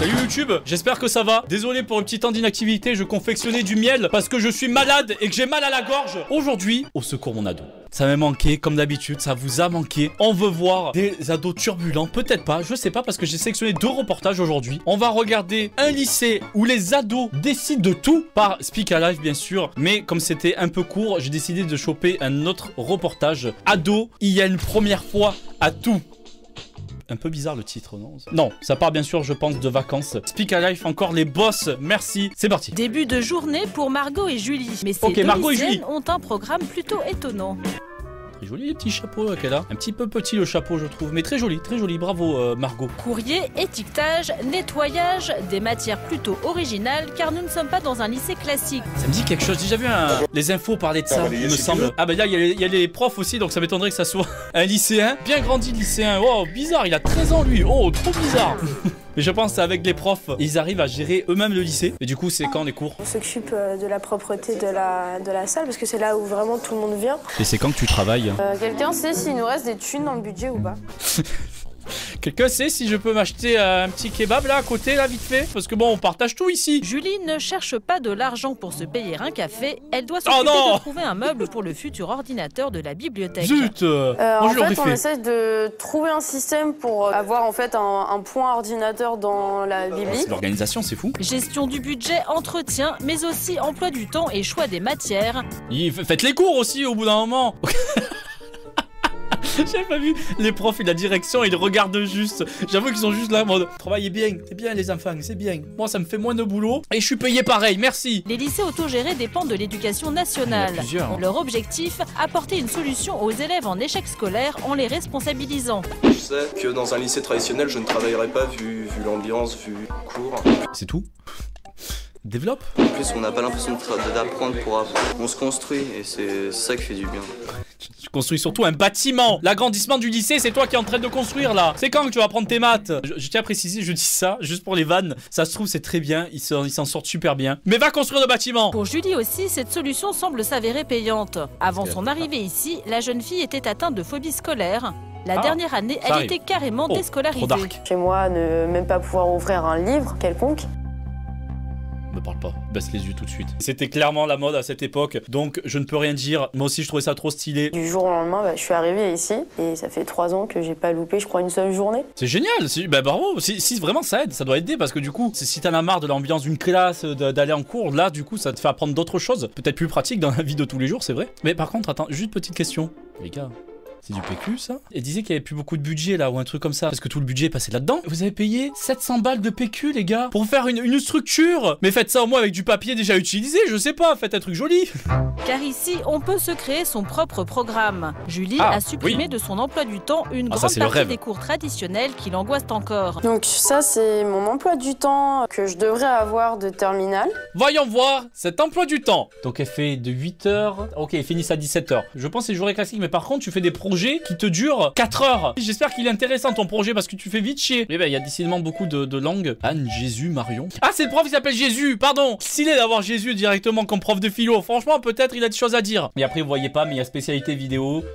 Salut YouTube, j'espère que ça va. Désolé pour un petit temps d'inactivité, je confectionnais du miel parce que je suis malade et que j'ai mal à la gorge. Aujourd'hui, au secours mon ado. Ça m'a manqué, comme d'habitude, ça vous a manqué. On veut voir des ados turbulents, peut-être pas, je sais pas, parce que j'ai sélectionné 2 reportages aujourd'hui. On va regarder un lycée où les ados décident de tout, par Speak Alive bien sûr. Mais comme c'était un peu court, j'ai décidé de choper un autre reportage. Ado, il y a une première fois à tout. Un peu bizarre le titre, non? Non, ça part bien sûr, je pense, de vacances. Speak Alive, encore les boss, merci. C'est parti. Début de journée pour Margot et Julie. Mais ces deux lycéennes ont un programme plutôt étonnant. Très joli les petits chapeaux qu'elle a. Un petit peu petit le chapeau je trouve, mais très joli, bravo Margot. Courrier, étiquetage, nettoyage, des matières plutôt originales car nous ne sommes pas dans un lycée classique. Ça me dit quelque chose, j'ai déjà vu les infos parler de ça, il me semble. Ah bah là il y a les profs aussi, donc ça m'étonnerait que ça soit un lycéen. Bien grandi lycéen, oh bizarre, il a 13 ans lui, oh trop bizarre. Mais je pense qu'avec les profs, ils arrivent à gérer eux-mêmes le lycée. Et du coup, c'est quand les cours? On s'occupe de la propreté de la salle parce que c'est là où vraiment tout le monde vient. Et c'est quand que tu travailles? Quelqu'un sait s'il nous reste des thunes dans le budget ou pas? Quelqu'un sait si je peux m'acheter un petit kebab là à côté là vite fait? Parce que bon on partage tout ici. Julie ne cherche pas de l'argent pour se payer un café. Elle doit s'occuper de trouver un meuble pour le futur ordinateur de la bibliothèque. Zut en fait on essaie de trouver un système pour avoir en fait un point ordinateur dans la bibliothèque. L'organisation c'est fou. Gestion du budget, entretien, mais aussi emploi du temps et choix des matières. Faites les cours aussi au bout d'un moment. J'avais pas vu les profs et la direction, ils regardent juste. J'avoue qu'ils sont juste là en mode travaillez bien, c'est bien les enfants, c'est bien. Moi ça me fait moins de boulot et je suis payé pareil, merci. Les lycées autogérés dépendent de l'éducation nationale. Leur objectif, apporter une solution aux élèves en échec scolaire en les responsabilisant. Je sais que dans un lycée traditionnel je ne travaillerai pas vu l'ambiance, vu le cours. C'est tout? Développe. En plus on n'a pas l'impression d'apprendre pour apprendre. On se construit et c'est ça qui fait du bien. Je construis surtout un bâtiment. L'agrandissement du lycée, c'est toi qui es en train de construire là. C'est quand que tu vas apprendre tes maths? Je tiens à préciser, je dis ça juste pour les vannes. Ça se trouve, c'est très bien. Ils s'en sortent super bien. Mais va construire le bâtiment. Pour Julie aussi, cette solution semble s'avérer payante. Avant son arrivée ici, la jeune fille était atteinte de phobie scolaire. La dernière année, elle était carrément déscolarisée. Chez moi, ne même pas pouvoir ouvrir un livre quelconque. Me parle pas, baisse les yeux tout de suite. C'était clairement la mode à cette époque, donc je ne peux rien dire. Moi aussi je trouvais ça trop stylé. Du jour au lendemain, je suis arrivée ici et ça fait 3 ans que j'ai pas loupé, je crois, une seule journée. C'est génial, bah bravo, si vraiment ça aide, ça doit aider parce que du coup, si t'en as marre de l'ambiance d'une classe, d'aller en cours, là du coup ça te fait apprendre d'autres choses, peut-être plus pratiques dans la vie de tous les jours, c'est vrai. Mais par contre, attends, juste petite question, les gars. C'est du PQ ça? Elle disait qu'il y avait plus beaucoup de budget là ou un truc comme ça parce que tout le budget est passé là-dedans. Vous avez payé 700 balles de PQ les gars pour faire une structure. Mais faites ça au moins avec du papier déjà utilisé, je sais pas, faites un truc joli. Car ici on peut se créer son propre programme. Julie a supprimé de son emploi du temps une grande partie des cours traditionnels qui l'angoissent encore. Donc ça c'est mon emploi du temps que je devrais avoir de terminale. Voyons voir cet emploi du temps. Donc elle fait de 8h, ok ils finissent à 17h. Je pense que c'est journée classique mais par contre tu fais des projets qui te dure 4 heures. J'espère qu'il est intéressant ton projet parce que tu fais vite chier. Mais bah il y a décidément beaucoup de langues. Anne, Jésus, Marion. Ah c'est le prof qui s'appelle Jésus, pardon. Stylé d'avoir Jésus directement comme prof de philo. Franchement peut-être il a des choses à dire. Mais après vous voyez pas mais il y a spécialité vidéo.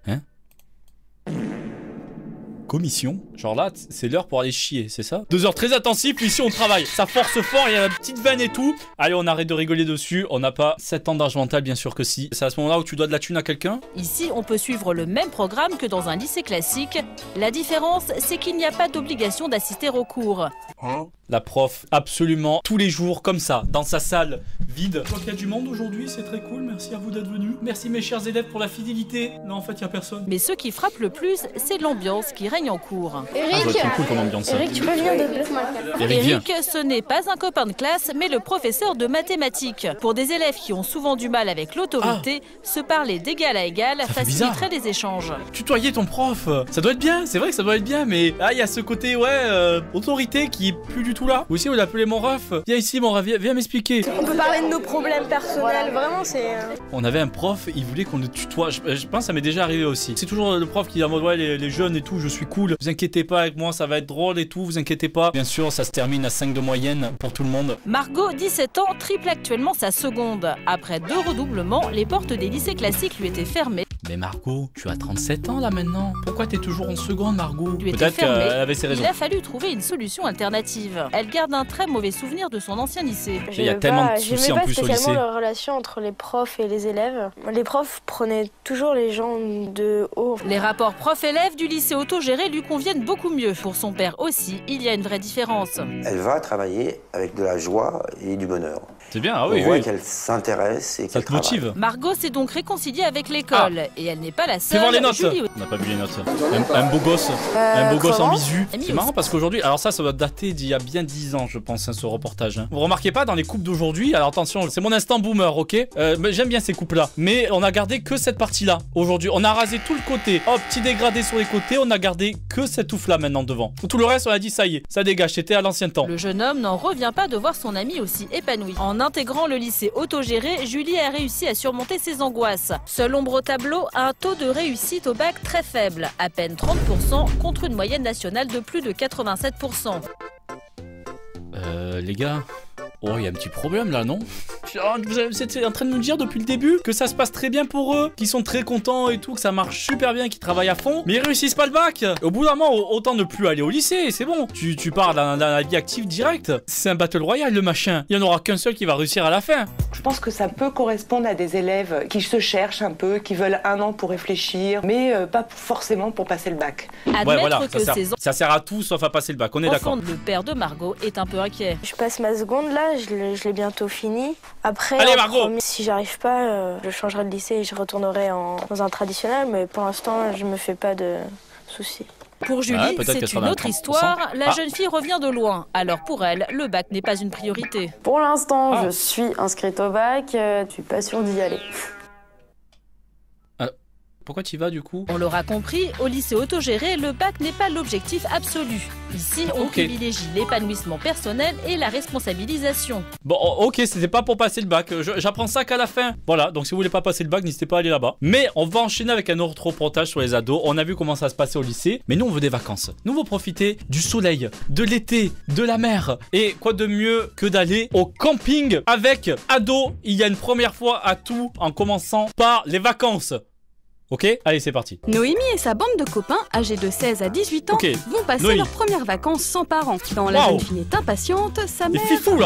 Hein? Commission. Genre là, c'est l'heure pour aller chier, c'est ça? 2 heures très intensives, puis ici on travaille. Ça force fort, il y a la petite veine et tout. Allez, on arrête de rigoler dessus. On n'a pas 7 ans d'âge mental, bien sûr que si. C'est à ce moment-là où tu dois de la thune à quelqu'un? Ici, on peut suivre le même programme que dans un lycée classique. La différence, c'est qu'il n'y a pas d'obligation d'assister aux cours. La prof, absolument, tous les jours, comme ça, dans sa salle vide. Je vois qu'il y a du monde aujourd'hui, c'est très cool. Merci à vous d'être venus. Merci mes chers élèves pour la fidélité. Non, en fait, il n'y a personne. Mais ce qui frappe le plus, c'est l'ambiance qui règne en cours. Eric, cool comme ambiance. Eric, tu peux venir de Eric, ce n'est pas un copain de classe, mais le professeur de mathématiques. Pour des élèves qui ont souvent du mal avec l'autorité, se parler d'égal à égal faciliterait les échanges. Tutoyer ton prof, ça doit être bien, c'est vrai que ça doit être bien, mais il y a ce côté, autorité qui est plus du tout là. Ou aussi, on l'appelait mon ref. Viens ici, mon ref, viens m'expliquer. On peut parler de nos problèmes personnels, vraiment, c'est... On avait un prof, il voulait qu'on le tutoie. Je pense que ça m'est déjà arrivé aussi. C'est toujours le prof qui est en mode, ouais, les jeunes et tout, je suis cool. Vous inquiétez pas avec moi, ça va être drôle et tout, vous inquiétez pas. Bien sûr, ça se termine à 5 de moyenne pour tout le monde. Margot, 17 ans, triple actuellement sa seconde. Après 2 redoublements, les portes des lycées classiques lui étaient fermées. Mais Margot, tu as 37 ans là maintenant. Pourquoi t'es toujours en seconde, Margot? Peut-être qu'elle avait ses raisons. Il a fallu trouver une solution alternative. Elle garde un très mauvais souvenir de son ancien lycée. Il y a tellement de soucis en plus au lycée. J'aimais pas spécialement la relation entre les profs et les élèves. Les profs prenaient toujours les gens de haut. Les rapports prof-élève du lycée autogéré lui conviennent beaucoup mieux. Pour son père aussi, il y a une vraie différence. Elle va travailler avec de la joie et du bonheur. C'est bien, ah oui, on voit qu'elle s'intéresse et qu'elle travaille. Ça te motive. Margot s'est donc réconciliée avec l'école. Et elle n'est pas la seule. Fais voir les notes. On n'a pas vu les notes. Un beau gosse. Un beau gosse en visu. C'est marrant parce qu'aujourd'hui, alors ça doit dater d'il y a bien 10 ans, je pense, hein, ce reportage. Hein. Vous remarquez pas dans les coupes d'aujourd'hui, alors attention, c'est mon instant boomer, ok, j'aime bien ces coupes-là. Mais on a gardé que cette partie-là. Aujourd'hui, on a rasé tout le côté. Hop, petit dégradé sur les côtés, on a gardé que cette touffe-là maintenant devant. Tout le reste, on a dit ça y est, ça dégage, c'était à l'ancien temps. Le jeune homme n'en revient pas de voir son ami aussi épanoui. En intégrant le lycée autogéré, Julie a réussi à surmonter ses angoisses. Seul ombre au tableau, un taux de réussite au bac très faible, à peine 30% contre une moyenne nationale de plus de 87%. Les gars, oh, il y a un petit problème là, non? Vous êtes en train de nous dire depuis le début que ça se passe très bien pour eux, qu'ils sont très contents et tout, que ça marche super bien, qu'ils travaillent à fond, mais ils réussissent pas le bac. Au bout d'un moment, autant ne plus aller au lycée, c'est bon. Tu pars dans la vie active direct. C'est un battle royale le machin. Il y en aura qu'un seul qui va réussir à la fin. Je pense que ça peut correspondre à des élèves qui se cherchent un peu, qui veulent un an pour réfléchir, mais pas forcément pour passer le bac. Admettre ouais, voilà, que ça sert à tout sauf à passer le bac, on est d'accord. Le père de Margot est un peu inquiet. Je passe ma seconde là, je l'ai bientôt fini. Après, allez, Margot, si j'arrive pas, je changerai de lycée et je retournerai dans un traditionnel, mais pour l'instant, je me fais pas de soucis. Pour Julie, c'est une autre histoire. La jeune fille revient de loin. Alors pour elle, le bac n'est pas une priorité. Pour l'instant, je suis inscrite au bac. Je suis pas sûre d'y aller. Pourquoi tu y vas du coup? On l'aura compris, au lycée autogéré, le bac n'est pas l'objectif absolu. Ici, on privilégie l'épanouissement personnel et la responsabilisation. Bon, ok, c'était pas pour passer le bac. J'apprends ça qu'à la fin. Voilà, donc si vous voulez pas passer le bac, n'hésitez pas à aller là-bas. Mais on va enchaîner avec un autre reportage sur les ados. On a vu comment ça se passait au lycée. Mais nous, on veut des vacances. Nous, on veut profiter du soleil, de l'été, de la mer. Et quoi de mieux que d'aller au camping avec ados? Il y a une première fois à tout, en commençant par les vacances. Ok, allez, c'est parti. Noémie et sa bande de copains, âgés de 16 à 18 ans, vont passer leurs premières vacances sans parents. Quand la jeune fille est impatiente, sa mère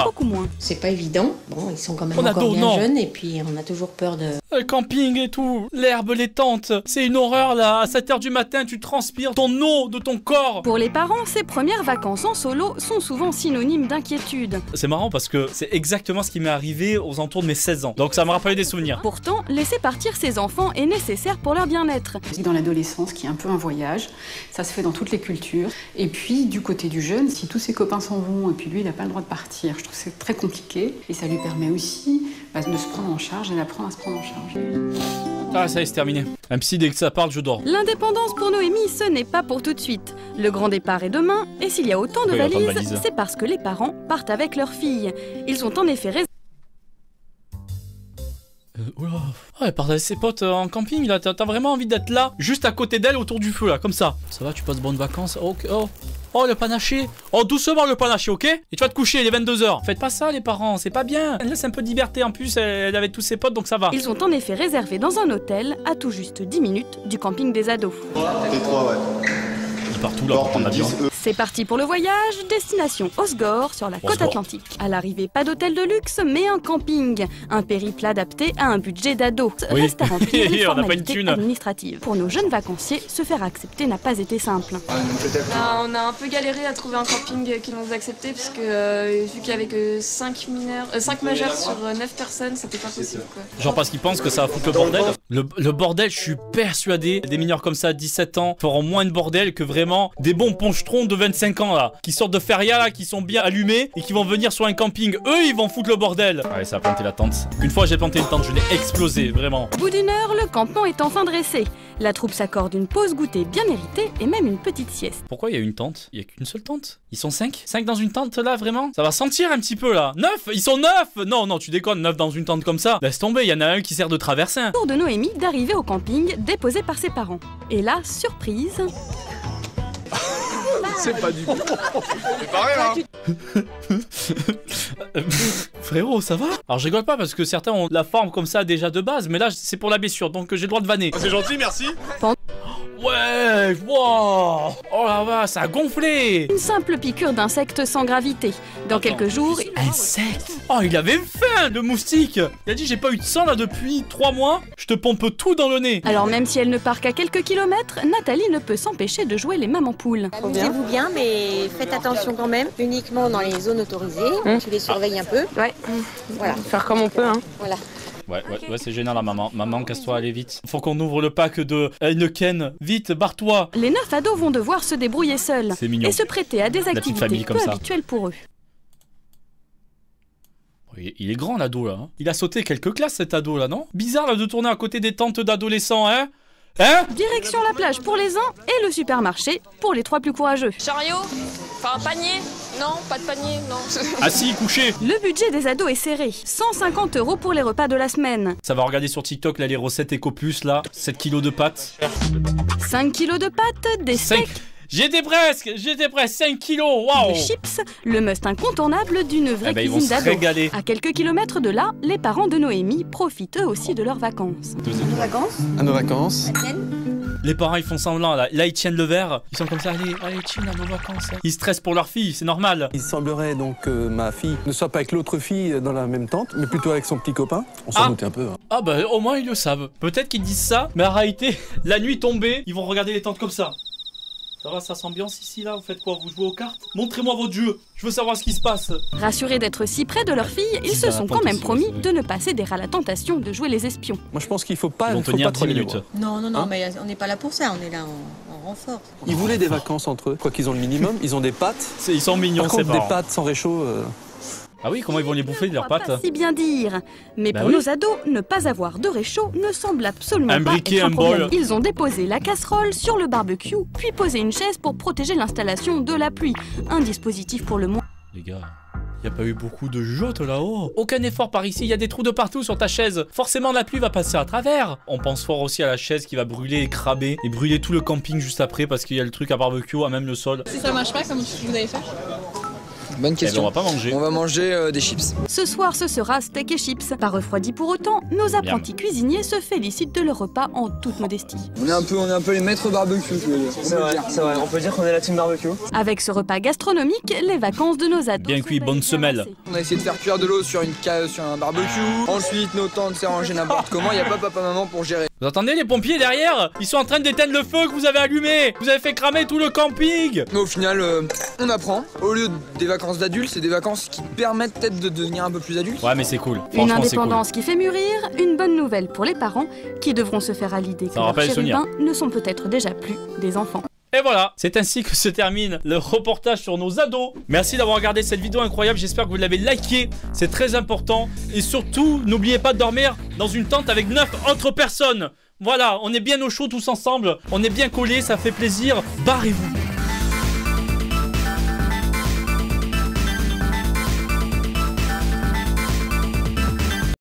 beaucoup moins. C'est pas évident. Bon, ils sont quand même encore bien jeunes et puis on a toujours peur de... Le camping et tout, l'herbe, les tentes, c'est une horreur là. À 7 h du matin, tu transpires ton eau de ton corps. Pour les parents, ces premières vacances en solo sont souvent synonymes d'inquiétude. C'est marrant parce que c'est exactement ce qui m'est arrivé aux alentours de mes 16 ans. Donc ça me rappelait des souvenirs. Pourtant, laisser partir ses enfants est nécessaire pour leur bien-être. Dans l'adolescence, qui est un peu un voyage, ça se fait dans toutes les cultures. Et puis, du côté du jeune, si tous ses copains s'en vont et puis lui, il n'a pas le droit de partir, je trouve que c'est très compliqué. Et ça lui permet aussi de se prendre en charge et d'apprendre à se prendre en charge. Ah, ça y est, c'est terminé. Un psy, dès que ça parle, je dors. L'indépendance pour Noémie, ce n'est pas pour tout de suite. Le grand départ est demain, et s'il y a autant de valises, c'est parce que les parents partent avec leurs filles. Ils sont en effet elle part avec ses potes en camping là, t'as vraiment envie d'être là, juste à côté d'elle autour du feu là, comme ça. Ça va, tu passes bonnes vacances? Oh le panaché. Oh doucement le panaché, ok? Et tu vas te coucher, il est 22 h. Faites pas ça les parents, c'est pas bien. Elle laisse un peu de liberté en plus, elle avait tous ses potes donc ça va. Ils ont en effet réservé dans un hôtel à tout juste 10 minutes du camping des ados. Partout là pour prendre l'avion. C'est parti pour le voyage, destination Osgore sur la côte atlantique. À l'arrivée, pas d'hôtel de luxe, mais un camping. Un périple adapté à un budget d'ado. Reste à remplir les formalités administratives. Pour nos jeunes vacanciers, se faire accepter n'a pas été simple. On a un peu galéré à trouver un camping qui nous acceptait, parce que vu qu'il y avait que 5 majeurs sur 9 personnes, c'était pas possible quoi. Genre parce qu'ils pensent que ça va foutre le bordel. Le bordel, je suis persuadé, des mineurs comme ça, 17 ans, feront moins de bordel que vraiment des bons ponchetrons de 25 ans là, qui sortent de feria là, qui sont bien allumés et qui vont venir sur un camping. Eux, ils vont foutre le bordel. Allez, ça a planté la tente. Une fois j'ai planté une tente, je l'ai explosé, vraiment. Au bout d'une heure, le campement est enfin dressé. La troupe s'accorde une pause goûter bien méritée et même une petite sieste. Pourquoi il y a une tente? Il y a qu'une seule tente? Ils sont 5? 5 dans une tente là, vraiment? Ça va sentir un petit peu là. 9? Ils sont 9? Non, tu déconnes, 9 dans une tente comme ça. Laisse tomber, il y en a un qui sert de traversin. Tour de Noémie d'arriver au camping déposé par ses parents. Et là, surprise... C'est pas du tout. C'est pareil, hein. Frérot, ça va? Alors je rigole pas parce que certains ont la forme comme ça déjà de base, mais là c'est pour la blessure, donc j'ai le droit de vanner. C'est gentil, merci. Ouais, wow. Oh là là, ça a gonflé. Une simple piqûre d'insecte sans gravité. Dans quelques jours... Insecte? Oh, il avait faim, le moustique. Il a dit j'ai pas eu de sang là depuis 3 mois. Je te pompe tout dans le nez. Alors même si elle ne part qu'à quelques kilomètres, Nathalie ne peut s'empêcher de jouer les mamans poules. Amusez-vous bien, mais faites attention quand même. Uniquement dans les zones autorisées. Tu les surveilles un peu. Ouais. Voilà. Faire comme on peut, hein. Voilà. Ouais, c'est gênant la maman. Maman, casse-toi, allez vite. Faut qu'on ouvre le pack de Heineken. Vite, barre-toi. Les 9 ados vont devoir se débrouiller seuls. C'est mignon. Et se prêter à des activités peu habituelles pour eux. Il est grand l'ado là. Hein. Il a sauté quelques classes cet ado là, non? Bizarre là de tourner à côté des tentes d'adolescents, hein? Hein? Direction la plage pour les uns et le supermarché pour les 3 plus courageux. Chariot? Enfin, panier? Non, pas de panier, non. Assis, couché. Le budget des ados est serré. 150 € pour les repas de la semaine. Ça va regarder sur TikTok là les recettes EcoPlus là. 7 kilos de pâtes. 5 kilos de pâtes, des steaks. J'étais presque, 5 kilos, waouh. Des chips, le must incontournable d'une vraie cuisine d'ado. À quelques kilomètres de là, les parents de Noémie profitent eux aussi de leurs vacances. À nos vacances. Les parents ils font semblant là, ils tiennent le verre, ils sont comme ça, allez chill à nos vacances. Ils stressent pour leur fille, c'est normal. Il semblerait donc que ma fille ne soit pas avec l'autre fille dans la même tente, mais plutôt avec son petit copain. On s'en doutait un peu. Hein. Ah bah au moins ils le savent. Peut-être qu'ils disent ça, mais en réalité, la nuit tombée, ils vont regarder les tentes comme ça. Ça va, ça s'ambiance ici là, vous faites quoi? Vous jouez aux cartes? Montrez-moi votre jeu, je veux savoir ce qui se passe. Rassurés d'être si près de leur fille, ils se sont quand même promis de ne pas céder à la tentation de jouer les espions. Moi je pense qu'il faut pas, tenir 10 minutes. Non, mais on n'est pas là pour ça, on est là en renfort. Ils voulaient des vacances entre eux, quoi qu'ils ont le minimum, ils ont des pâtes. Ils sont mignons, par contre, des pâtes sans réchaud. Ah oui, comment ils vont les bouffer leurs pâtes? Pas si bien dire. Mais pour nos ados, ne pas avoir de réchaud ne semble absolument pas être un problème. Ils ont déposé la casserole sur le barbecue, puis posé une chaise pour protéger l'installation de la pluie. Un dispositif pour le moins. Les gars, y a pas eu beaucoup de joutes là-haut. Aucun effort par ici, il y a des trous de partout sur ta chaise. Forcément la pluie va passer à travers. On pense fort aussi à la chaise qui va brûler et cramer et brûler tout le camping juste après parce qu'il y a le truc à barbecue à même le sol. Si ça marche pas, comment vous allez faire? Bonne question. On va pas manger. On va manger des chips. Ce soir, ce sera steak et chips. Pas refroidi pour autant, nos apprentis cuisiniers se félicitent de leur repas en toute modestie. On est un peu les maîtres barbecue, je veux dire. C'est vrai, on peut dire qu'on est la team barbecue. Avec ce repas gastronomique, les vacances de nos ados. Bien cuit, bonne semelle. On a essayé de faire cuire de l'eau sur un barbecue. Ensuite, nos tentes s'est rangé n'importe comment. Il n'y a pas papa-maman pour gérer. Vous entendez les pompiers derrière? Ils sont en train d'éteindre le feu que vous avez allumé. Vous avez fait cramer tout le camping. Mais au final, on apprend. Au lieu des vacances d'adultes, c'est des vacances qui permettent peut-être de devenir un peu plus adulte. Ouais, mais c'est cool. Une indépendance qui fait mûrir, une bonne nouvelle pour les parents qui devront se faire à l'idée que leurs chérubins ne sont peut-être déjà plus des enfants. Et voilà, c'est ainsi que se termine le reportage sur nos ados. Merci d'avoir regardé cette vidéo incroyable, j'espère que vous l'avez liké, c'est très important. Et surtout, n'oubliez pas de dormir dans une tente avec 9 autres personnes. Voilà, on est bien au chaud tous ensemble, on est bien collés, ça fait plaisir. Barrez-vous.